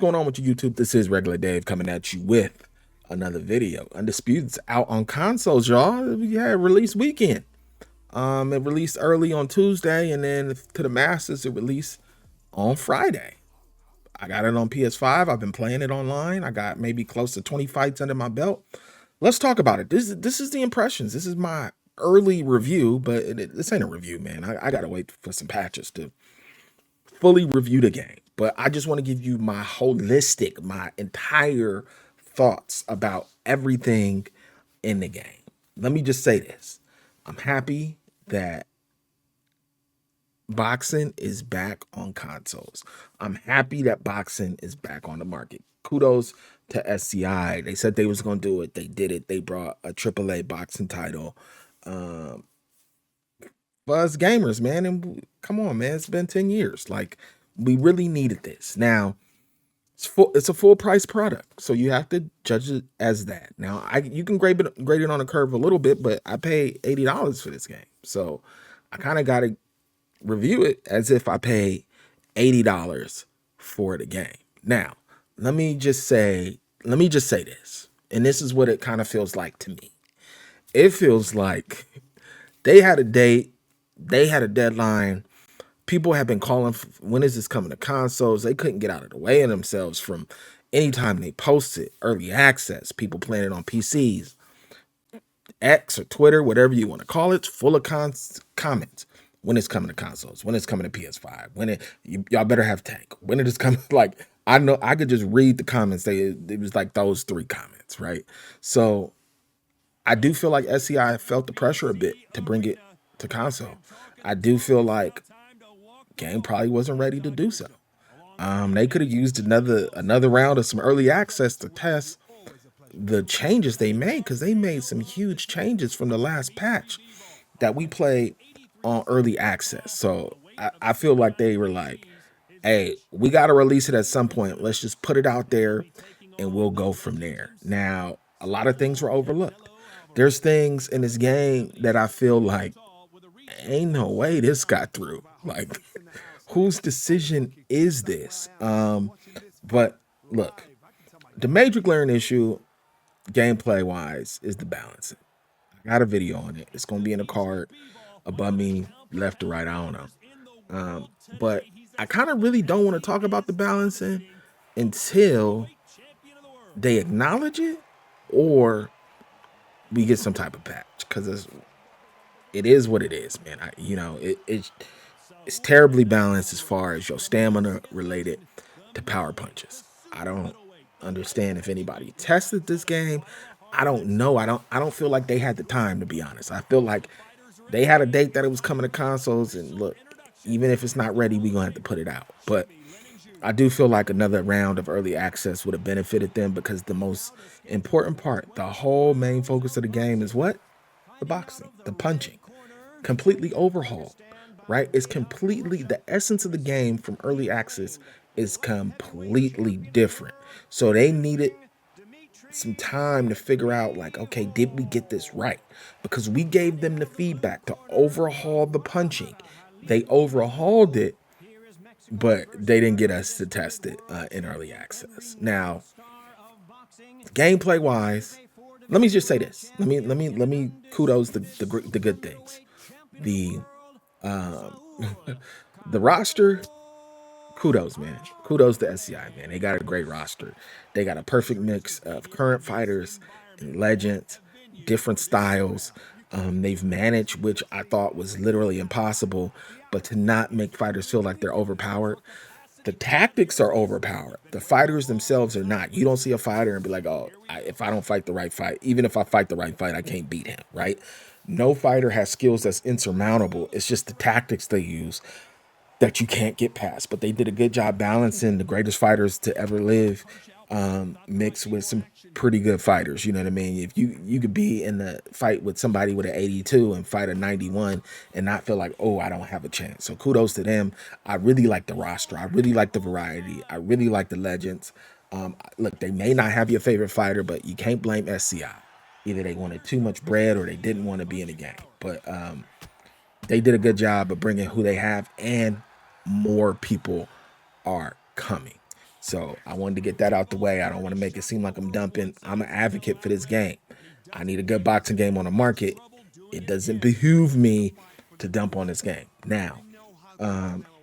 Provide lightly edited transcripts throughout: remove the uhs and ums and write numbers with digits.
going on with you, YouTube? This is Regular Dave coming at you with another video. Undisputed's out on consoles, y'all. Yeah, release weekend. It released early on Tuesday, and then to the masses, it released on Friday. I got it on PS5. I've been playing it online. I got maybe close to 20 fights under my belt. Let's talk about it. This is the impressions. This is my early review, but this ain't a review, man. I gotta wait for some patches to fully review the game. But I just want to give you my holistic, my entire thoughts about everything in the game. Let me just say this. I'm happy that boxing is back on consoles. I'm happy that boxing is back on the market. Kudos to SCI. They said they was going to do it. They did it. They brought a AAA boxing title. Buzz gamers, man. And come on, man. It's been 10 years. Like, we really needed this. Now, it's a full price product, so you have to judge it as that. Now, you can grade it on a curve a little bit, but I paid $80 for this game, so I kind of got to review it as if I paid $80 for the game. Now, let me just say this, and this is what it kind of feels like to me. It feels like they had a date, they had a deadline. People have been calling, when is this coming to consoles? They couldn't get out of the way of themselves from anytime they posted early access. People playing it on PCs, X or Twitter, whatever you want to call it, full of comments. When it's coming to consoles, when it's coming to PS5, y'all better have tank. When it is coming, like, I know I could just read the comments. It was like those 3 comments, right? So I do feel like SCI felt the pressure a bit to bring it to console. I do feel like game probably wasn't ready to do so. They could have used another round of some early access to test the changes they made, because they made some huge changes from the last patch that we played on early access. So I feel like they were like, hey, we got to release it at some point. Let's just put it out there and we'll go from there. Now, a lot of things were overlooked. There's things in this game that I feel like ain't no way this got through. Like, whose decision is this? But look, the major glaring issue gameplay wise is the balancing. I got a video on it. It's going to be in a card above me, left or right, I don't know. But I kind of really don't want to talk about the balancing until they acknowledge it or we get some type of patch, because it is what it is, man. It's terribly balanced as far as your stamina related to power punches. I don't understand if anybody tested this game. I don't know. I don't feel like they had the time, to be honest. I feel like they had a date that it was coming to consoles, and look, even if it's not ready, we're gonna have to put it out. But I do feel like another round of early access would have benefited them, because the most important part, the whole main focus of the game is what? The boxing, the punching. Completely overhauled, right? It's completely, the essence of the game from early access is completely different. So they needed some time to figure out, like, okay, did we get this right? Because we gave them the feedback to overhaul the punching. They overhauled it, but they didn't get us to test it in early access. Now, gameplay wise, let me just say this. Let me kudos the good things. The the roster, kudos, man. Kudos to SCI, man. They got a great roster. They got a perfect mix of current fighters and legends, different styles. They've managed, which I thought was literally impossible, but to not make fighters feel like they're overpowered. The tactics are overpowered. The fighters themselves are not. You don't see a fighter and be like, oh, if I don't fight the right fight, even if I fight the right fight, I can't beat him, right? No fighter has skills that's insurmountable. It's just the tactics they use that you can't get past. But they did a good job balancing the greatest fighters to ever live, mixed with some pretty good fighters. You know what I mean? If you could be in the fight with somebody with an 82 and fight a 91 and not feel like, oh, I don't have a chance. So kudos to them. I really like the roster. I really like the variety. I really like the legends. Look, they may not have your favorite fighter, but you can't blame SCI. Either they wanted too much bread or they didn't want to be in the game. But they did a good job of bringing who they have, and more people are coming. So I wanted to get that out the way. I don't want to make it seem like I'm dumping. I'm an advocate for this game. I need a good boxing game on the market. It doesn't behoove me to dump on this game. Now,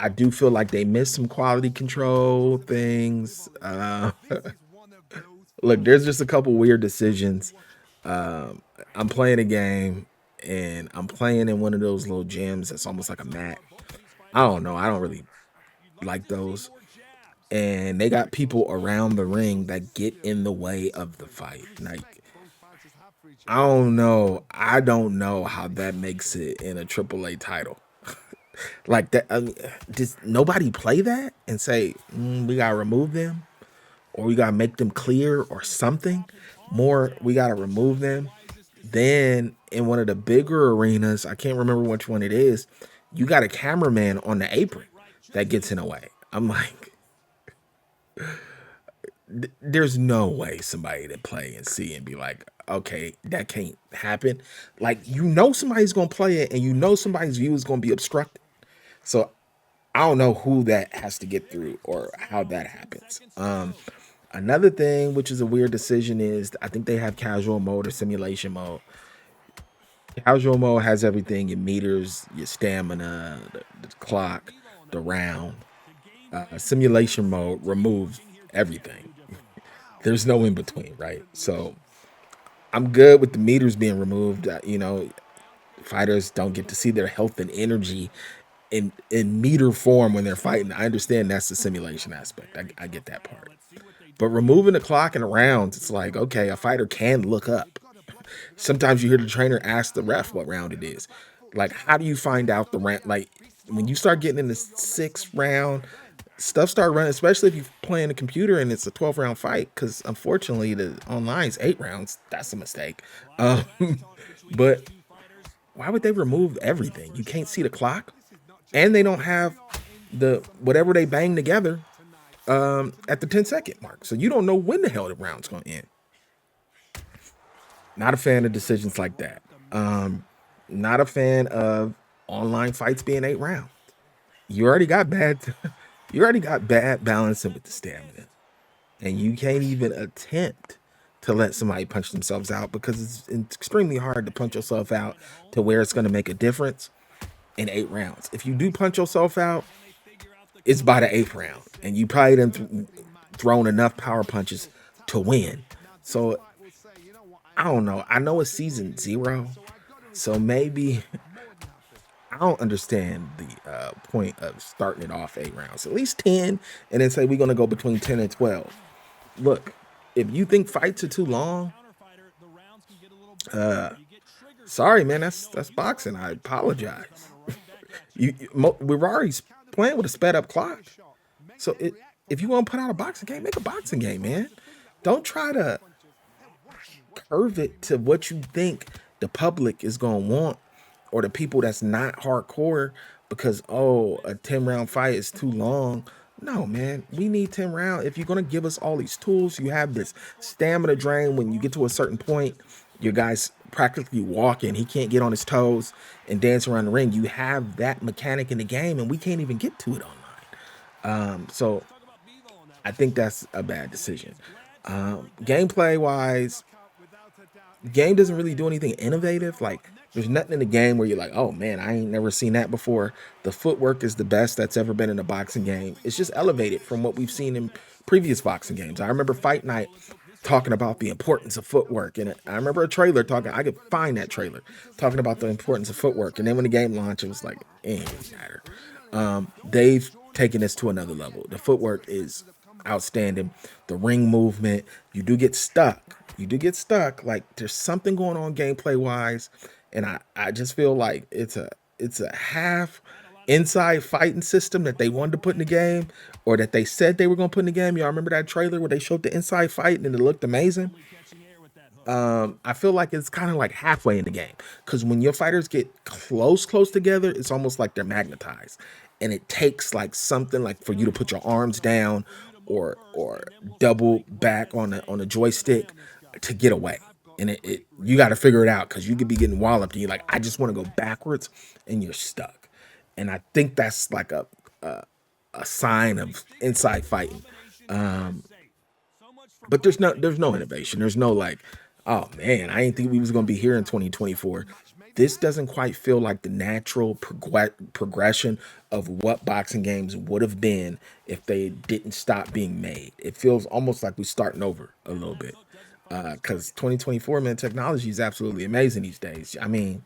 I do feel like they missed some quality control things. Look, there's just a couple weird decisions. I'm playing a game and I'm playing in one of those little gyms that's almost like a mat. I don't know. I don't really like those. And they got people around the ring that get in the way of the fight. Like, I don't know. I don't know how that makes it in a AAA title. Like that. I mean, does nobody play that and say we gotta remove them, or we gotta make them clear, or something more? We gotta remove them. Then in one of the bigger arenas, I can't remember which one it is. You got a cameraman on the apron that gets in the way. I'm like, there's no way somebody to play and see and be like, okay, that can't happen. Like, somebody's gonna play it, and somebody's view is gonna be obstructed. So I don't know who that has to get through or how that happens. Another thing, which is a weird decision, is I think they have casual mode or simulation mode. Casual mode has everything: your meters, your stamina, the clock, the round. Simulation mode removes everything. There's no in between, right? So I'm good with the meters being removed. Fighters don't get to see their health and energy in meter form when they're fighting. I understand that's the simulation aspect. I get that part. But removing the clock and the rounds, it's like, okay, a fighter can look up. Sometimes you hear the trainer ask the ref what round it is. Like, how do you find out the round? Like, when you start getting in the sixth round, stuff start running, especially if you're playing a computer and it's a 12-round fight, because unfortunately the online is 8 rounds. That's a mistake. Um, but why would they remove everything? You can't see the clock, and they don't have the whatever they bang together at the 10-second mark, so you don't know when the hell the round's going to end. Not a fan of decisions like that. Not a fan of online fights being 8 rounds. You already got bad. You already got bad balancing with the stamina, and you can't even attempt to let somebody punch themselves out because it's extremely hard to punch yourself out to where it's going to make a difference in 8 rounds. If you do punch yourself out, it's by the 8th round, and you probably done thrown enough power punches to win. So I don't know. I know it's season 0, so maybe I don't understand the point of starting it off 8 rounds. At least 10, and then say we're gonna go between 10 and 12. Look, if you think fights are too long, uh, sorry, man. That's boxing. I apologize. We're already playing with a sped up clock. So if you want to put out a boxing game, make a boxing game, man. Don't try to curve it to what you think the public is gonna want, or the people that's not hardcore, because a 10-round fight is too long. No, man, we need 10 rounds. If you're gonna give us all these tools, you have this stamina drain when you get to a certain point. Your guy's practically walking, he can't get on his toes and dance around the ring. You have that mechanic in the game, and we can't even get to it online. So I think that's a bad decision. Gameplay wise, game doesn't really do anything innovative. Like, there's nothing in the game where you're like, oh man, I ain't never seen that before. The footwork is the best that's ever been in a boxing game. It's just elevated from what we've seen in previous boxing games. I remember Fight Night talking about the importance of footwork, and I remember a trailer talking. I could find that trailer talking about the importance of footwork. And then when the game launched, it was like, it ain't matter. They've taken this to another level. The footwork is outstanding. The ring movement, you do get stuck. You do get stuck. Like, there's something going on gameplay wise, and I just feel like it's a half inside fighting system that they wanted to put in the game, or that they said they were going to put in the game. Y'all remember that trailer where they showed the inside fight and it looked amazing? I feel like it's kind of like halfway in the game, because when your fighters get close together, it's almost like they're magnetized, and it takes like something like for you to put your arms down, or double back on a joystick to get away, and it you got to figure it out, because you could be getting walloped and you're like, I just want to go backwards, and you're stuck. And I think that's like a sign of inside fighting. Um, but there's no innovation. There's no like, oh man, I didn't think we was gonna be here in 2024. This doesn't quite feel like the natural progression of what boxing games would have been if they didn't stop being made. It feels almost like we're starting over a little bit. Because 2024, man, technology is absolutely amazing these days. I mean,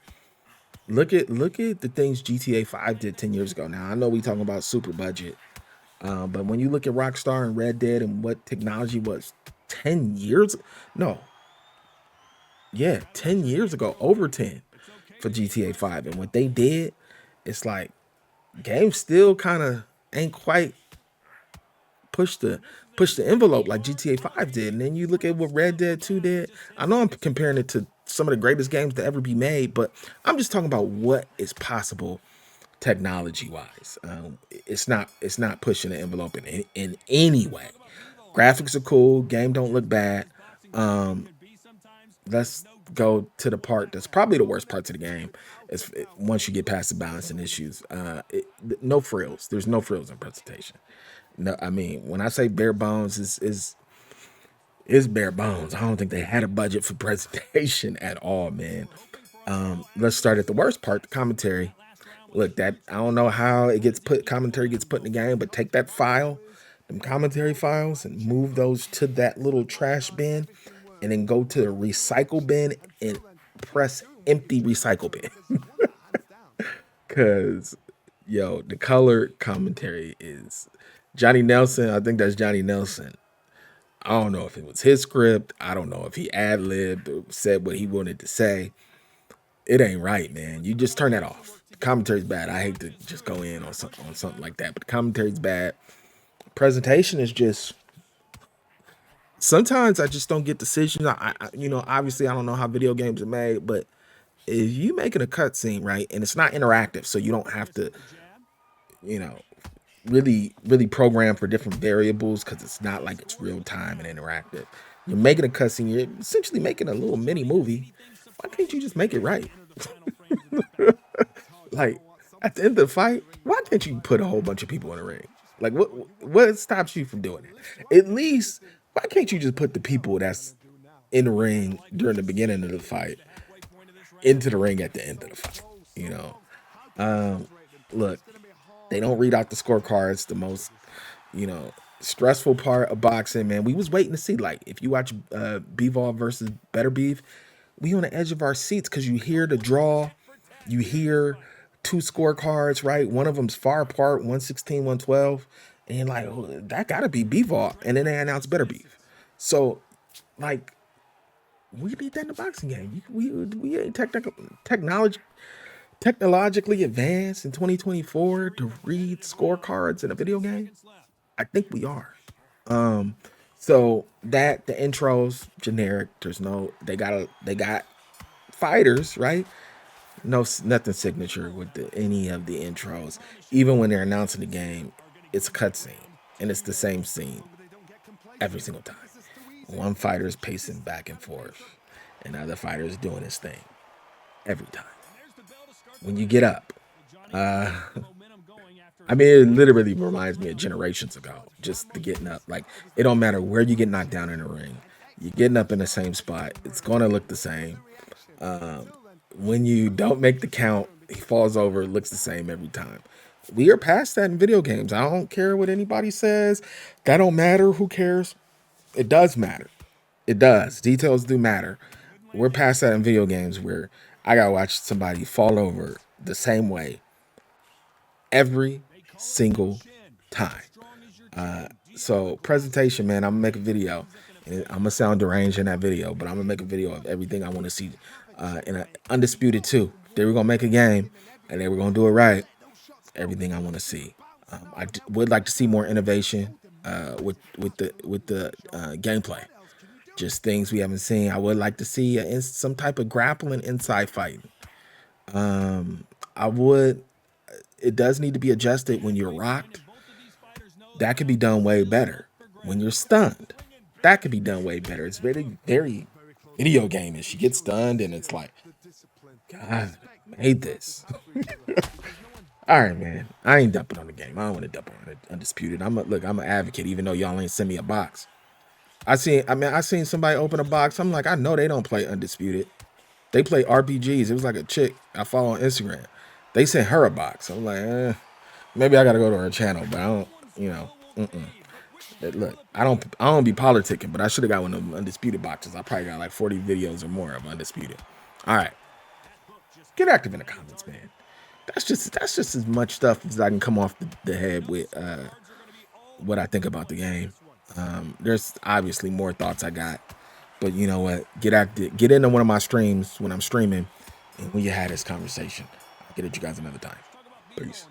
look at the things GTA 5 did 10 years ago. Now I know we talking about super budget, but when you look at Rockstar and Red Dead and what technology was 10 years, no, yeah, 10 years ago, over 10 for GTA 5. And what they did, it's like games still kind of ain't quite push the push the envelope like GTA 5 did. And then you look at what Red Dead 2 did. I know I'm comparing it to some of the greatest games to ever be made, but I'm just talking about what is possible technology wise. It's not pushing the envelope in any way. Graphics are cool. Game don't look bad. Um, let's go to the part that's probably the worst parts of the game. Is once you get past the balancing issues. No frills. There's no frills in presentation. No, I mean when I say bare bones is bare bones. I don't think they had a budget for presentation at all, man. Let's start at the worst part, the commentary. Look, that I don't know how it gets put commentary gets put in the game, but take that file, them commentary files, and move those to that little trash bin, and then go to the recycle bin and press empty recycle bin. Cause yo, the color commentary is Johnny Nelson. I think that's Johnny Nelson. I don't know if it was his script. I don't know if he ad libbed or said what he wanted to say. It ain't right, man. You just turn that off. The commentary's bad. I hate to just go in on something like that, but the commentary's bad. Presentation is just sometimes I just don't get decisions. Obviously I don't know how video games are made, but if you making a cutscene, right, and it's not interactive, so you don't have to, you know, really program for different variables because it's not like it's real time and interactive. You're making a cutscene. You're essentially making a little mini movie. Why can't you just make it right? Like at the end of the fight, why can't you put a whole bunch of people in a ring? Like what stops you from doing it? At least why can't you just put the people that's in the ring during the beginning of the fight into the ring at the end of the fight? You know, um, look, they don't read out the scorecards. The most, you know, stressful part of boxing, man. We was waiting to see, like, if you watch Bivol versus Better Beef, we on the edge of our seats because you hear the draw, you hear two scorecards, right? One of them's far apart, 116, 112, and you're like, oh, that gotta be Bivol. And then they announced Better Beef. So, like, we need that in the boxing game. We ain't technology technologically advanced in 2024 to read scorecards in a video game? I think we are. Um, so that the intros generic. There's no they got fighters, right? No nothing signature with any of the intros. Even when they're announcing the game, it's a cutscene and it's the same scene every single time. One fighter is pacing back and forth, and the other fighter is doing his thing every time. When you get up, uh, I mean, it literally reminds me of generations ago. Just the getting up, like it don't matter where you get knocked down in the ring, you're getting up in the same spot. It's gonna look the same. Um, when you don't make the count, he falls over. It looks the same every time. We are past that in video games. I don't care what anybody says. That don't matter. Who cares? It does matter. It does. Details do matter. We're past that in video games where I gotta watch somebody fall over the same way every single time. Uh, so presentation, man, I'm gonna make a video, and I'm gonna sound deranged in that video, but I'm gonna make a video of everything I want to see. In a Undisputed 2, they were gonna make a game, and they were gonna do it right. Everything I want to see. Would like to see more innovation with the gameplay. Just things we haven't seen. I would like to see some type of grappling inside fighting. I would. It does need to be adjusted when you're rocked. That could be done way better. When you're stunned, that could be done way better. It's very video game-ish. You get stunned, and it's like, God made this. All right, man. I ain't dumping on the game. I don't want to dump on it. Undisputed. I'm an advocate, even though y'all ain't send me a box. I seen somebody open a box. I'm like, I know they don't play Undisputed. They play RPGs. It was like a chick I follow on Instagram. They sent her a box. I'm like, maybe I gotta go to her channel, but I don't, you know. Look, I don't be politicking, but I should have got one of them Undisputed boxes. I probably got like 40 videos or more of Undisputed. All right, get active in the comments, man. That's just as much stuff as I can come off the head with what I think about the game. There's obviously more thoughts I got, but you know what? Get active. Get into one of my streams when I'm streaming, and when you had this conversation, I'll get at you guys another time. Peace.